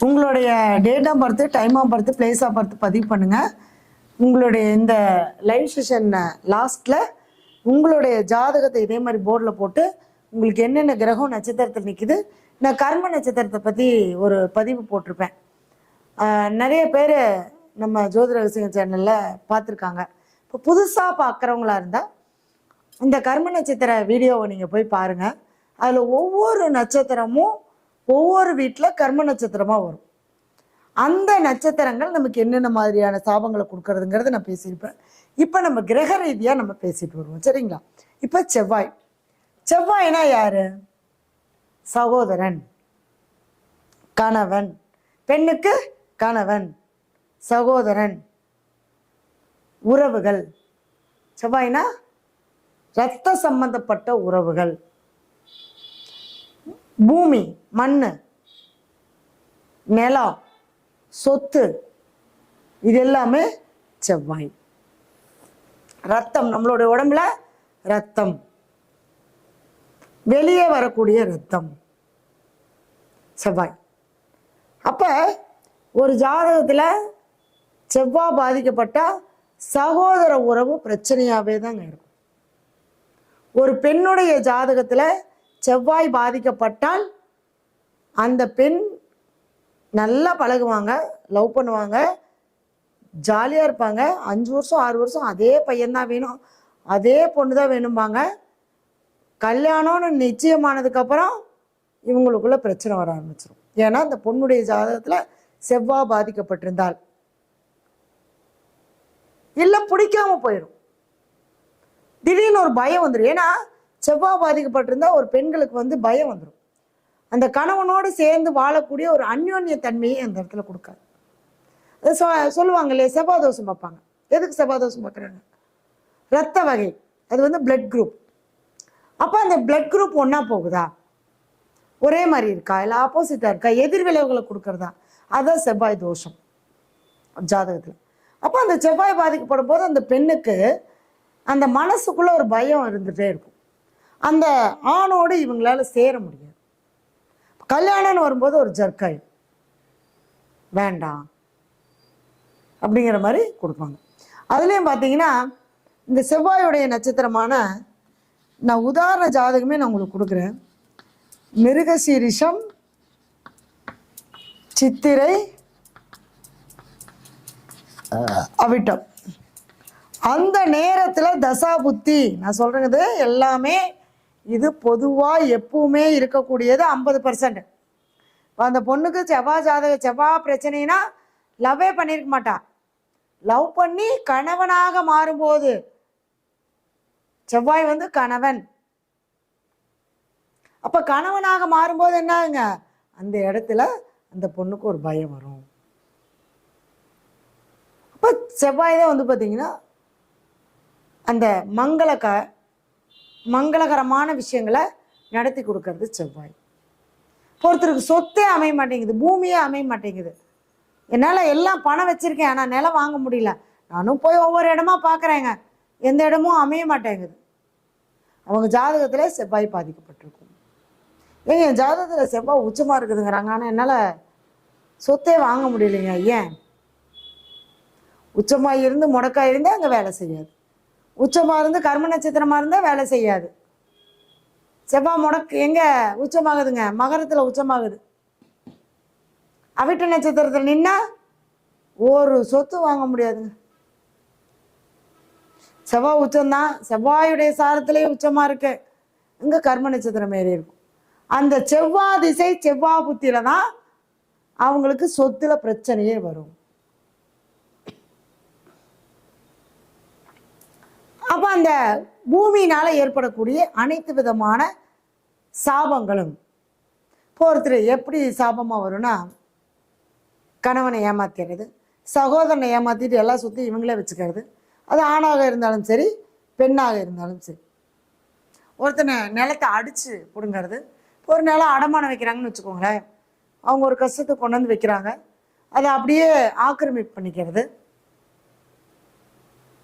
உங்களுடைய date of birth, time of birth, place of birth பதிவு பண்ணுங்கள். உங்களுடைய இந்த லைவ் செஷன் லாஸ்ட்டில் உங்களுடைய ஜாதகத்தை இதே மாதிரி போர்டில் போட்டு உங்களுக்கு என்னென்ன கிரகம் நட்சத்திரத்தில் நிற்குது, நான் கர்ம நட்சத்திரத்தை பற்றி ஒரு பதிவு போட்டிருப்பேன். நிறைய பேர் நம்ம ஜோதிட ரகசியம் சேனலில் பார்த்துருக்காங்க. இப்போ புதுசாக பார்க்குறவங்களா இருந்தால் இந்த கர்ம நட்சத்திர வீடியோவை நீங்கள் போய் பாருங்கள். அதில் ஒவ்வொரு நட்சத்திரமும் ஒவ்வொரு வீட்டில் கர்ம நட்சத்திரமாக வரும். அந்த நட்சத்திரங்கள் நமக்கு என்னென்ன மாதிரியான சாபங்களை கொடுக்கறதுங்கிறத நான் பேசியிருப்பேன். இப்போ நம்ம கிரக ரீதியாக நம்ம பேசிட்டு வருவோம், சரிங்களா? இப்போ செவ்வாய். செவ்வாய்னா யாரு? சகோதரன், கணவன். பெண்ணுக்கு கணவன், சகோதரன், உறவுகள். செவ்வாய்னா இரத்த சம்பந்தப்பட்ட உறவுகள். பூமி, மண், நிலம், சொத்து, இது எல்லாமே செவ்வாய். ரத்தம், நம்மளுடைய உடம்புல ரத்தம், வெளியே வரக்கூடிய ரத்தம், செவ்வாய். அப்ப ஒரு ஜாதகத்துல செவ்வாய் பாதிக்கப்பட்டா சகோதர உறவு பிரச்சனையாவே தாங்க இருக்கும். ஒரு பெண்ணுடைய ஜாதகத்துல செவ்வாய் பாதிக்கப்பட்டால் அந்த பெண் நல்லா பழகுவாங்க, லவ் பண்ணுவாங்க, ஜாலியாக இருப்பாங்க. 5 வருஷம் 6 வருஷம் அதே பையன்தான் வேணும், அதே பொண்ணு தான் வேணும்பாங்க. கல்யாணம்னு நிச்சயமானதுக்கப்புறம் இவங்களுக்குள்ள பிரச்சனை வர ஆரம்பிச்சிடும். ஏன்னா அந்த பொண்ணுடைய ஜாதகத்தில் செவ்வாய் பாதிக்கப்பட்டிருந்தால் இல்லை பிடிக்காம போயிடும். திடீர்னு ஒரு பயம் வந்துடும். ஏன்னா செவ்வாய் பாதிக்கப்பட்டிருந்தா ஒரு பெண்களுக்கு பயம் வந்துடும். அந்த கணவனோடு சேர்ந்து வாழக்கூடிய ஒரு அந்யோன்ய தன்மையை அந்த இடத்துல கொடுக்காது. சொல்லுவாங்க இல்லையா, செவ்வாய் தோஷம் பார்ப்பாங்க. எதுக்கு செவ்வாய் தோஷம் பார்க்குறாங்க? ரத்த வகை, அது பிளட் குரூப். அப்போ அந்த பிளட் குரூப் ஒன்றா போகுதா, ஒரே மாதிரி இருக்கா, இல்லை ஆப்போசிட்டாக இருக்கா, எதிர் விளைவுகளை கொடுக்கறதா, அதுதான் செவ்வாய் தோஷம் ஜாதகத்தில். அப்போ அந்த செவ்வாய் பாதிக்கப்படும் போது அந்த பெண்ணுக்கு அந்த மனசுக்குள்ள ஒரு பயம் இருந்துகிட்டே இருக்கும். அந்த ஆணோடு இவங்களால சேர முடியாது. கல்யாணம்னு வரும்போது ஒரு ஜர்க்காய் வேண்டாம் அப்படிங்கிற மாதிரி கொடுப்பாங்க. அதுலேயும் பார்த்தீங்கன்னா இந்த செவ்வாயுடைய நட்சத்திரமான, நான் உதாரண ஜாதகமே நான் உங்களுக்கு கொடுக்குறேன். மிருகசீரிஷம், சித்திரை, அவிட்டம். அந்த நேரத்தில் தசாபுத்தி நான் சொல்கிறது எல்லாமே இது பொதுவாக எப்பவுமே இருக்கக்கூடியது 50%. இப்போ அந்த பொண்ணுக்கு செவ்வாய் பிரச்சனைனா லவ்வே பண்ணியிருக்க மாட்டா. லவ் பண்ணி கணவனாக மாறும்போது, செவ்வாய் கணவன், அப்போ கணவனாக மாறும்போது என்னங்க, அந்த இடத்துல அந்த பொண்ணுக்கு ஒரு பயம் வரும். அப்போ செவ்வாய் தான் பார்த்தீங்கன்னா அந்த மங்களகரமான விஷயங்களை நடத்தி கொடுக்கறது செவ்வாய். ஒருத்தருக்கு சொத்தே அமைய மாட்டேங்குது, பூமியே அமைய மாட்டேங்குது. என்னால் எல்லாம் பணம் வச்சுருக்கேன், ஆனால் நிலம் வாங்க முடியல. நானும் போய் ஒவ்வொரு இடமா பார்க்குறேங்க, எந்த இடமும் அமைய மாட்டேங்குது. அவங்க ஜாதகத்தில் செவ்வாய் பாதிக்கப்பட்டிருக்கும். ஏங்க என் ஜாதகத்தில் செவ்வாய் உச்சமாக இருக்குதுங்கிறாங்க, ஆனால் என்னால் சொத்தே வாங்க முடியலைங்க. ஏன்? உச்சமாக இருந்து முடக்காக இருந்தால் அங்கே வேலை செய்யாது. உச்சமாக இருந்து கர்ம நட்சத்திரமாக இருந்தால் வேலை செய்யாது. செவ்வாய் முடக்கு எங்கே உச்சமாகுதுங்க? மகரத்தில் உச்சமாகுது. அவிட்ட நட்சத்திரத்தில் நின்னா ஒரு சொத்து வாங்க முடியாதுங்க. செவ்வாய் உச்சம்தான், செவ்வாயுடைய சாரத்திலே உச்சமாக இருக்கு. இங்கே கர்ம நட்சத்திரம் ஏறி இருக்கும். அந்த செவ்வாய் திசை செவ்வாய் புத்தியில தான் அவங்களுக்கு சொத்துல பிரச்சனையே வரும். அப்போ அந்த பூமியினால ஏற்படக்கூடிய அனைத்து விதமான சாபங்களும், ஒருத்தர் எப்படி சாபமாக வரும்னா, கணவனை ஏமாத்துறது, சகோதரனை ஏமாத்திட்டு எல்லா சொத்தையும் இவங்களே வச்சுக்கிறது. அது ஆணாக இருந்தாலும் சரி, பெண்ணாக இருந்தாலும் சரி. ஒருத்தனை நிலத்தை அடித்து பிடுங்கிறது. ஒரு நிலம் அடமானம் வைக்கிறாங்கன்னு வச்சுக்கோங்களேன், அவங்க ஒரு கஷ்டத்தை கொண்டு வந்து வைக்கிறாங்க, அதை அப்படியே ஆக்கிரமிப்பு பண்ணிக்கிறது.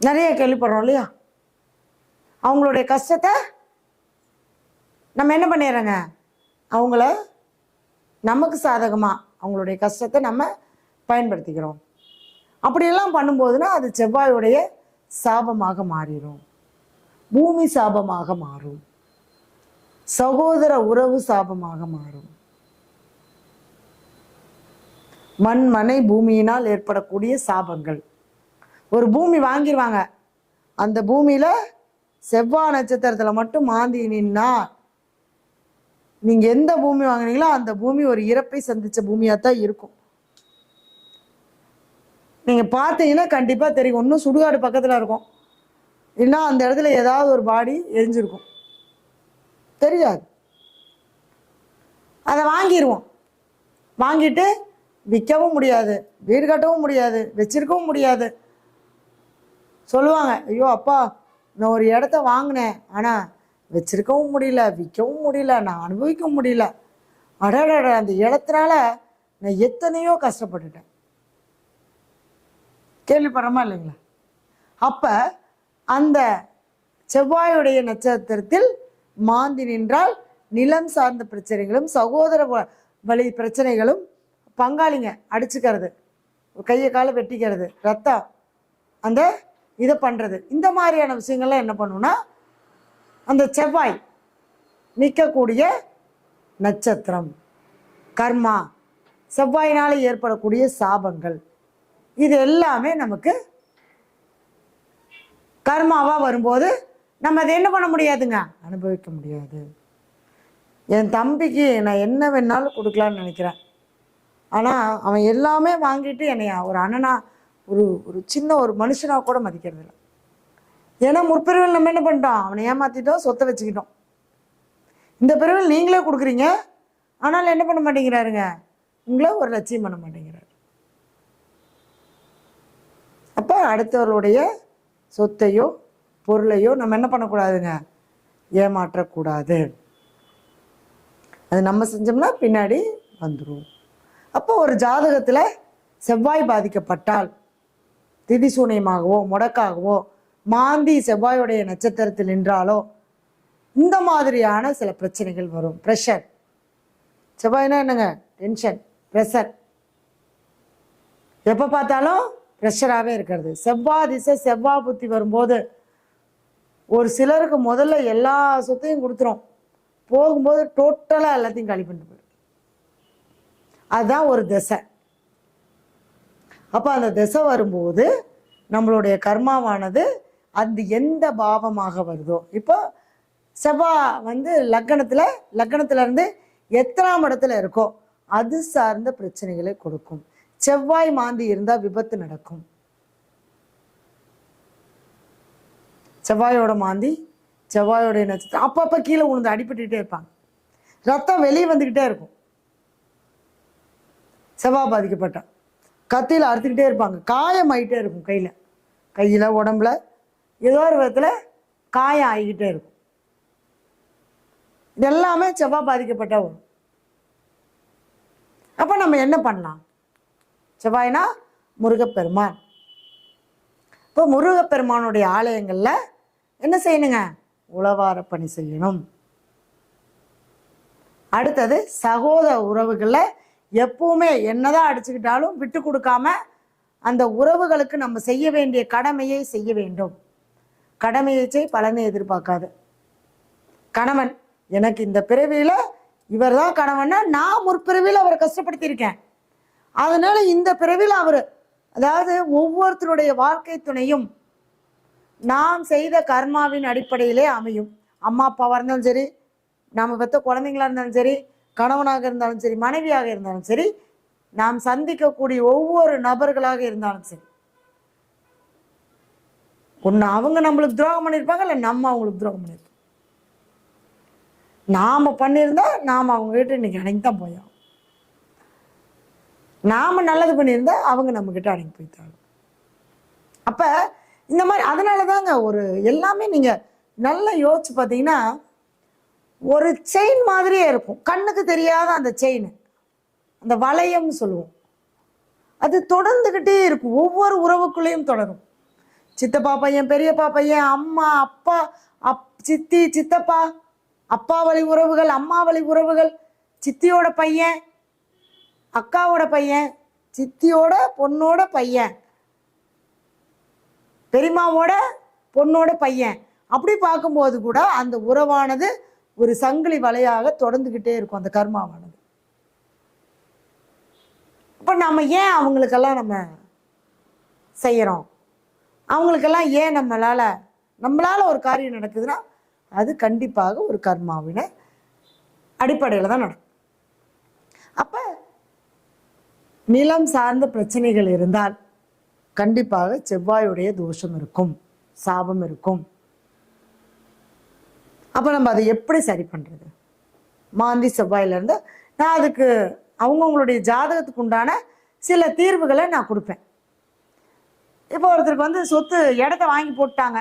நிறைய கேள்விப்படுறோம் இல்லையா? அவங்களுடைய கஷ்டத்தை நம்ம என்ன பண்ணிடுறோங்க, அவங்கள நமக்கு சாதகமாக அவங்களுடைய கஷ்டத்தை நம்ம பயன்படுத்திக்கிறோம். அப்படியெல்லாம் பண்ணும்போதுனா அது செவ்வாயுடைய சாபமாக மாறிடும். பூமி சாபமாக மாறும். சகோதர உறவு சாபமாக மாறும். மண் மனை பூமியினால் ஏற்படக்கூடிய சாபங்கள். ஒரு பூமி வாங்கிடுவாங்க, அந்த பூமியில செவ்வாய் நட்சத்திரத்துல மட்டும் மாந்தி நின்னா நீங்க எந்த பூமி வாங்கினீங்களோ அந்த பூமி ஒரு இறப்பை சந்திச்ச பூமியா தான் இருக்கும். நீங்க பார்த்தீங்கன்னா கண்டிப்பா தெரியும். ஒன்றும் சுடுகாடு பக்கத்துல இருக்கும், இல்லைன்னா அந்த இடத்துல ஏதாவது ஒரு பாடி எரிஞ்சிருக்கும், தெரியாது. அதை வாங்கிடுவோம். வாங்கிட்டு விற்கவும் முடியாது, வீடு கட்டவும் முடியாது, வச்சிருக்கவும் முடியாது. சொல்லுவாங்க, ஐயோ அப்பா நான் ஒரு இடத்த வாங்கினேன், ஆனால் வச்சிருக்கவும் முடியல, விற்கவும் முடியல, நான் அனுபவிக்க முடியல. அடடட, அந்த இடத்தினால நான் எத்தனையோ கஷ்டப்பட்டுட்டேன். கேள்விப்படுறோமா இல்லைங்களா? அப்போ அந்த செவ்வாயுடைய நட்சத்திரத்தில் மாந்தி நின்றால் நிலம் சார்ந்த பிரச்சனைகளும் சகோதர வழி பிரச்சனைகளும், பங்காளிங்க அடிச்சுக்கிறது, கையை காலை வெட்டிக்கிறது, ரத்தம் அந்த இதை பண்ணுறது, இந்த மாதிரியான விஷயங்கள்லாம் என்ன பண்ணுன்னா அந்த செவ்வாய் நிற்கக்கூடிய நட்சத்திரம், கர்மா, செவ்வாயினால் ஏற்படக்கூடிய சாபங்கள், இது எல்லாமே நமக்கு கர்மாவாக வரும்போது நம்ம அதை என்ன பண்ண முடியாதுங்க, அனுபவிக்க முடியாது. என் தம்பிக்கு நான் என்ன வேணாலும் கொடுக்கலான்னு நினைக்கிறேன், ஆனால் அவன் எல்லாமே வாங்கிட்டு என்னைய ஒரு அண்ணனா ஒரு ஒரு சின்ன ஒரு மனுஷனாக கூட மதிக்கிறது இல்லை. ஏன்னா முற்பிரிவில் நம்ம என்ன பண்ணிட்டோம், அவனை ஏமாற்றிட்டோம், சொத்தை வச்சுக்கிட்டோம். இந்த பிரிவில் நீங்களே கொடுக்குறீங்க, ஆனால் என்ன பண்ண மாட்டேங்கிறாருங்க, உங்களை ஒரு லட்சியம் பண்ண மாட்டேங்கிறாரு. அப்போ அடுத்தவர்களுடைய சொத்தையோ பொருளையோ நம்ம என்ன பண்ணக்கூடாதுங்க, ஏமாற்றக்கூடாது. அது நம்ம செஞ்சோம்னா பின்னாடி வந்துடும். அப்போ ஒரு ஜாதகத்தில் செவ்வாய் பாதிக்கப்பட்டால் திதிசூனியமாகவோ முடக்காகவோ மாந்தி செவ்வாயுடைய நட்சத்திரத்தில் நின்றாலோ இந்த மாதிரியான சில பிரச்சனைகள் வரும். ப்ரெஷர், செவ்வாய்னா என்னங்க, டென்ஷன், ப்ரெஷர், எப்போ பார்த்தாலும் ப்ரெஷராகவே இருக்கிறது. செவ்வாய் திசை செவ்வாய் புத்தி வரும்போது ஒரு சிலருக்கு முதல்ல எல்லா சொத்தையும் கொடுத்துரும், போகும்போது டோட்டலாக எல்லாத்தையும் காலி பண்ணிட்டு போயிடும். அதுதான் ஒரு திசை. அப்போ அந்த திசை வரும்போது நம்மளுடைய கர்மாவானது அந்த எந்த பாவமாக வருதோ, இப்போ செவ்வாய் லக்னத்திலேருந்து எத்தனாம் இடத்துல இருக்கோ அது சார்ந்த பிரச்சனைகளை கொடுக்கும். செவ்வாய் மாந்தி இருந்தால் விபத்து நடக்கும். செவ்வாயோட மாந்தி, செவ்வாயோடைய நட்சத்திரம் அப்பப்போ கீழே விழுந்து அடிபட்டுக்கிட்டே இருப்பாங்க, ரத்தம் வெளியே வந்துக்கிட்டே இருக்கும். செவ்வாய் பாதிக்கப்பட்ட கத்தியில் அறுத்துக்கிட்டே இருப்பாங்க, காயம் ஆகிட்டே இருக்கும், கையில் உடம்புல ஏதோ ஒரு விதத்தில் காயம் ஆகிக்கிட்டே இருக்கும். இதெல்லாமே செவ்வாய் பாதிக்கப்பட்ட வரும். அப்போ நம்ம என்ன பண்ணலாம்? செவ்வாய்னா முருகப்பெருமான். இப்போ முருகப்பெருமானுடைய ஆலயங்களில் என்ன செய்யணுங்க, உழவார பணி செய்யணும். அடுத்தது சகோதர உறவுகளில் எப்பவுமே என்னதான் அடிச்சுக்கிட்டாலும் விட்டு கொடுக்காம அந்த உறவுகளுக்கு நம்ம செய்ய வேண்டிய கடமையை செய்ய வேண்டும். கடமையை செய், பலனை எதிர்பார்க்காது. கணவன், எனக்கு இந்த பிறவியில் இவர் தான் கணவன்னா நான் முற்பிறவியில் அவரை கஷ்டப்படுத்தியிருக்கேன், அதனால இந்த பிறவியில் அவர், அதாவது ஒவ்வொருத்தருடைய வாழ்க்கை துணையும் நாம் செய்த கர்மாவின் அடிப்படையிலே அமையும். அம்மா அப்பாவாக இருந்தாலும் சரி, நாம் பெற்ற குழந்தைங்களா இருந்தாலும் சரி, கணவனாக இருந்தாலும் சரி, மனைவியாக இருந்தாலும் சரி, நாம் சந்திக்கக்கூடிய ஒவ்வொரு நபர்களாக இருந்தாலும் சரி, ஒன்று அவங்க நம்மளுக்கு துரோகம் பண்ணியிருப்பாங்க, இல்லை நம்ம அவங்களுக்கு துரோகம் பண்ணியிருப்போம். நாம் பண்ணியிருந்தா நாம் அவங்க கிட்ட இன்னைக்கு அடங்கி தான் போயோம். நாம் நல்லது பண்ணியிருந்தா அவங்க நம்மக்கிட்ட அடங்கி போய்த்தாங்க. அப்போ இந்த மாதிரி அதனால தாங்க ஒரு எல்லாமே நீங்கள் நல்லா யோசிச்சு பார்த்தீங்கன்னா ஒரு செயின் மாதிரியே இருக்கும். கண்ணுக்கு தெரியாத அந்த செயின், அந்த வளையம்னு சொல்லுவோம், அது தொடர்ந்துக்கிட்டே இருக்கும், ஒவ்வொரு உறவுக்குள்ளேயும் தொடரும். சித்தப்பா பையன், பெரியப்பா பையன், அம்மா அப்பா, சித்தி சித்தப்பா, அப்பா வழி உறவுகள், அம்மா வழி உறவுகள், சித்தியோட பையன், அக்காவோட பையன், சித்தியோட பொண்ணோட பையன், பெரியம்மாவோட பொண்ணோட பையன், அப்படி பார்க்கும்போது கூட அந்த உறவானது ஒரு சங்கிலி வலையாக தொடர்ந்துக்கிட்டே இருக்கும் அந்த கர்மாவானது. அப்போ நம்ம ஏன் அவங்களுக்கெல்லாம் நம்ம செய்கிறோம்? அவங்களுக்கெல்லாம் ஏன் நம்மளால ஒரு காரியம் நடக்குதுன்னா அது கண்டிப்பாக ஒரு கர்மாவின அடிப்படையில் தான் நடக்கும். அப்போ நிலம் சார்ந்த பிரச்சனைகள் இருந்தால் கண்டிப்பாக செவ்வாயுடைய தோஷம் இருக்கும், சாபம் இருக்கும். அப்போ நம்ம அதை எப்படி சரி பண்ணுறது? மாந்தி செவ்வாயிலேருந்து நான் அதுக்கு அவங்கவுங்களுடைய ஜாதகத்துக்கு உண்டான சில தீர்வுகளை நான் கொடுப்பேன். இப்போ ஒருத்தருக்கு வந்து சொத்து இடத்த வாங்கி போட்டாங்க,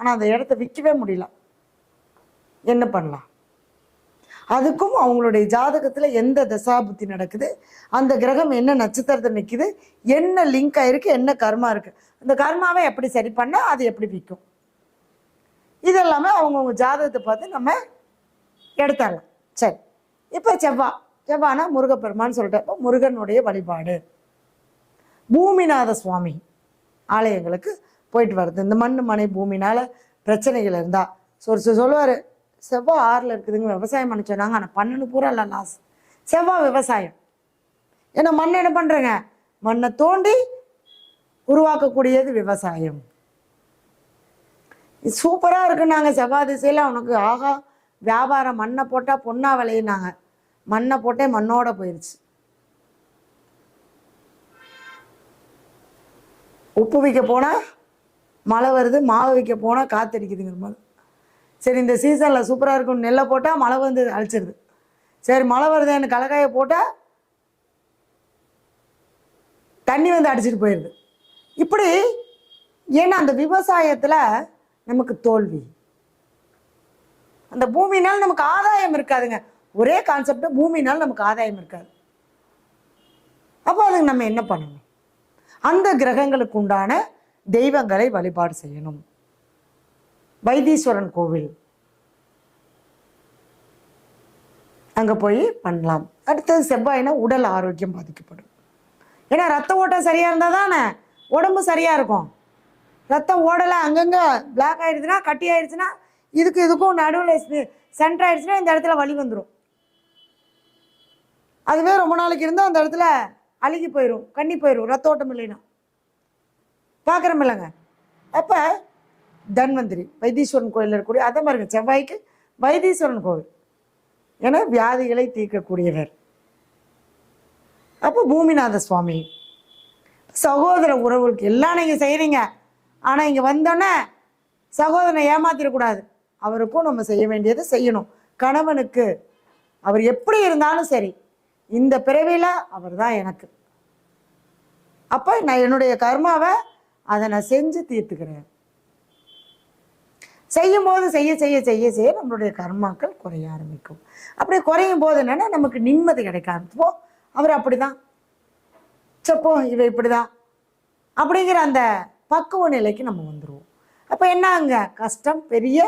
ஆனால் அந்த இடத்த விற்கவே முடியல, என்ன பண்ணலாம்? அதுக்கும் அவங்களுடைய ஜாதகத்தில் எந்த தசாபுத்தி நடக்குது, அந்த கிரகம் என்ன நட்சத்திரத்தை நிற்குது, என்ன லிங்க் ஆயிருக்கு, என்ன கர்மா இருக்குது, அந்த கர்மாவை எப்படி சரி பண்ணால் அது எப்படி விற்கும், இதெல்லாமே அவங்கவுங்க ஜாதகத்தை பார்த்து நம்ம எடுத்துடலாம். சரி, இப்போ செவ்வானா முருகப்பெருமான்னு சொல்லிட்டு முருகனுடைய வழிபாடு, பூமிநாத சுவாமி ஆலயங்களுக்கு போயிட்டு வருது. இந்த மண் மனை பூமினால பிரச்சனைகள் இருந்தால் சொல்லுவார், செவ்வாய் 6ல் இருக்குதுங்க, விவசாயம் பண்ண சொன்னாங்க, ஆனால் பண்ணனு பூரா இல்லை லாஸ். செவ்வாய் விவசாயம், ஏன்னா மண் என்ன பண்ணுறேங்க, மண்ணை தோண்டி உருவாக்கக்கூடியது விவசாயம். இது சூப்பராக இருக்குன்னாங்க செவ்வாய் திசையில். அவனுக்கு ஆகா வியாபாரம், மண்ணை போட்டால் பொண்ணா விளையினாங்க, மண்ணை போட்டே மண்ணோட போயிடுச்சு. உப்பு விற்க போனால் மழை வருது, மாவு விற்க போனால் காத்தடிக்குதுங்கிற மாதிரி. சரி, இந்த சீசனில் சூப்பராக இருக்கும், நெல்லை போட்டால் மழை வந்து அழிச்சிருது. சரி, மழை வருதுன்னு கலக்காயை போட்டால் தண்ணி வந்து அடிச்சிட்டு போயிடுது. இப்படி ஏன்னா அந்த விவசாயத்தில் நமக்கு தோல்வி, அந்த பூமினால் நமக்கு ஆதாயம் இருக்காதுங்க. ஒரே கான்செப்ட், பூமினால் நமக்கு ஆதாயம் இருக்காது. அப்போ அதுக்கு நம்ம என்ன பண்ணணும்? அந்த கிரகங்களுக்கு உண்டான தெய்வங்களை வழிபாடு செய்யணும். வைத்தீஸ்வரன் கோவில் அங்கே போய் பண்ணலாம். அடுத்தது செவ்வாய்னா உடல் ஆரோக்கியம் பாதிக்கப்படும். ஏன்னா ரத்த ஓட்டம் சரியாக இருந்தால் தானே உடம்பு சரியாக இருக்கும். ரத்தம் ஓடலை, அங்கங்கே பிளாக் ஆகிடுச்சுன்னா, கட்டி ஆயிடுச்சுன்னா, இதுக்கும் நடுவில் சென்டர் ஆகிடுச்சுன்னா இந்த இடத்துல வலி வந்துடும். அதுவே ரொம்ப நாளைக்கு இருந்தால் அந்த இடத்துல அழுகி போயிடும், கண்ணி போயிடும், ரத்த ஓட்டம் இல்லைன்னா. பார்க்குறோம் இல்லைங்க? அப்போ தன்வந்திரி வைத்தீஸ்வரன் கோயில் இருக்கக்கூடிய அதே மாதிரிங்க செவ்வாய்க்கு வைத்தீஸ்வரன் கோவில், ஏன்னா வியாதிகளை தீர்க்கக்கூடியவர். அப்போ பூமிநாத சுவாமி, சகோதர உறவுகளுக்கு எல்லாம் நீங்கள் செய்கிறீங்க. ஆனால் இங்கே வந்தோன்னே சகோதரனை ஏமாத்திடக்கூடாது, அவருக்கும் நம்ம செய்ய வேண்டியதை செய்யணும். கணவனுக்கு அவர் எப்படி இருந்தாலும் சரி, இந்த பிறவியில் அவர் தான் எனக்கு. அப்போ நான் என்னுடைய கர்மாவை அதை நான் செஞ்சு தீர்த்துக்கிறேன். செய்யும் போது செய்ய செய்ய செய்ய செய்ய நம்மளுடைய கர்மாக்கள் குறைய ஆரம்பிக்கும். அப்படி குறையும் போது என்னென்னா நமக்கு நிம்மதி கிடைக்க ஆரம்பிப்போம். அவர் அப்படி தான், சப்போ இவ இப்படி தான் அப்படிங்கிற அந்த பக்குவ நிலைக்கு நம்ம வந்துடுவோம். அப்போ என்னங்க, கஷ்டம் பெரிய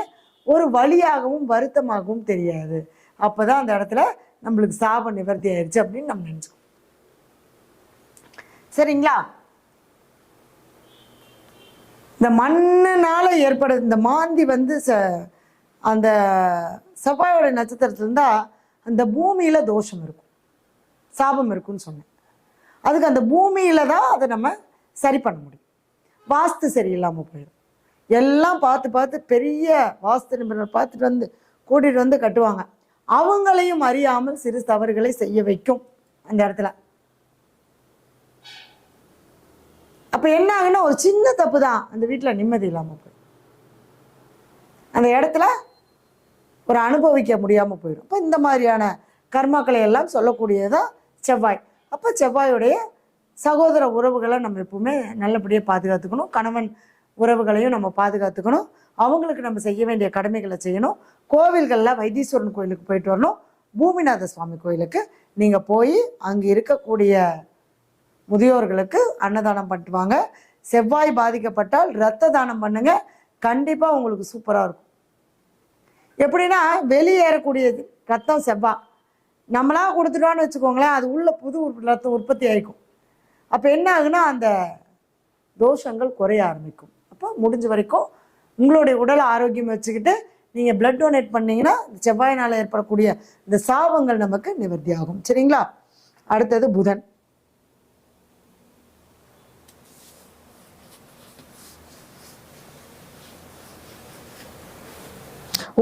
ஒரு வலியாகவும் வருத்தமாகவும் தெரியாது. அப்போ தான் அந்த இடத்துல நம்மளுக்கு சாப நிவர்த்தி ஆயிடுச்சு அப்படின்னு நம்ம நினச்சோம். சரிங்களா? இந்த மண்ணுனால ஏற்படுது இந்த மாந்தி வந்து அந்த செவ்வாயோட நட்சத்திரத்தில் இருந்தால் அந்த பூமியில் தோஷம் இருக்கும், சாபம் இருக்குன்னு சொன்னேன். அதுக்கு அந்த பூமியில் தான் அதை நம்ம சரி பண்ண முடியும். வாஸ்து சரியில்லாமல் போயிடும். எல்லாம் பார்த்து பார்த்து பெரிய வாஸ்து நிபுணர் பார்த்துட்டு வந்து கூட்டிகிட்டு வந்து கட்டுவாங்க. அவங்களையும் அறியாமல் சிறு தவறுகளை செய்ய வைக்கும் அந்த இடத்துல. அப்போ என்ன ஆகுன்னா, ஒரு சின்ன தப்பு தான் அந்த வீட்டில் நிம்மதி இல்லாமல் போயிடும், அந்த இடத்துல ஒரு அனுபவிக்க முடியாமல் போயிடும். அப்போ இந்த மாதிரியான கர்மாக்களை எல்லாம் சொல்லக்கூடியதான் செவ்வாய். அப்போ செவ்வாயுடைய சகோதர உறவுகளை நம்ம எப்பவுமே நல்லபடியாக பாதுகாத்துக்கணும். கணவன் உறவுகளையும் நம்ம பாதுகாத்துக்கணும். அவங்களுக்கு நம்ம செய்ய வேண்டிய கடமைகளை செய்யணும். கோவில்களில் வைத்தீஸ்வரன் கோயிலுக்கு போயிட்டு வரணும். பூமிநாத சுவாமி கோயிலுக்கு நீங்கள் போய் அங்கே இருக்கக்கூடிய முதியோர்களுக்கு அன்னதானம் பண்ணுவாங்க. செவ்வாய் பாதிக்கப்பட்டால் இரத்த தானம் பண்ணுங்க, கண்டிப்பாக உங்களுக்கு சூப்பராக இருக்கும். எப்படின்னா வெளியேறக்கூடியது ரத்தம் செவ்வாய், நம்மளா கொடுத்துட்டோன்னு வச்சுக்கோங்களேன், அது உள்ள புது ரத்தம் உற்பத்தி ஆகிக்கும். அப்போ என்ன ஆகுனா அந்த தோஷங்கள் குறைய ஆரம்பிக்கும். அப்போ முடிஞ்ச வரைக்கும் உங்களுடைய உடல் ஆரோக்கியம் வச்சுக்கிட்டு நீங்கள் பிளட் டொனேட் பண்ணிங்கன்னா செவ்வாயினால் ஏற்படக்கூடிய இந்த சாபங்கள் நமக்கு நிவர்த்தி ஆகும். சரிங்களா? அடுத்தது புதன்.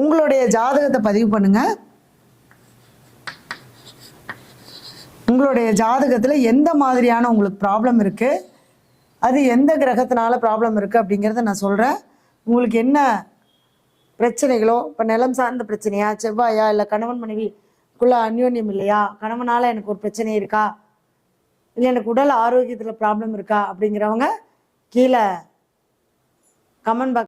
உங்களுடைய ஜாதகத்தை பதிவு பண்ணுங்க. உங்களுடைய ஜாதகத்தில் எந்த மாதிரியான உங்களுக்கு ப்ராப்ளம் இருக்குது, அது எந்த கிரகத்தினால ப்ராப்ளம் இருக்குது அப்படிங்கிறத நான் சொல்கிறேன். உங்களுக்கு என்ன பிரச்சனைகளோ, இப்போ நிலம் சார்ந்த பிரச்சனையா, செவ்வாயா, இல்லை கணவன் மனைவிக்குள்ள அந்யோன்யம் இல்லையா, கணவனால் எனக்கு ஒரு பிரச்சனை இருக்கா, இல்லை எனக்கு உடல் ஆரோக்கியத்தில் ப்ராப்ளம் இருக்கா அப்படிங்கிறவங்க கீழே கமெண்ட் பாக்ஸ்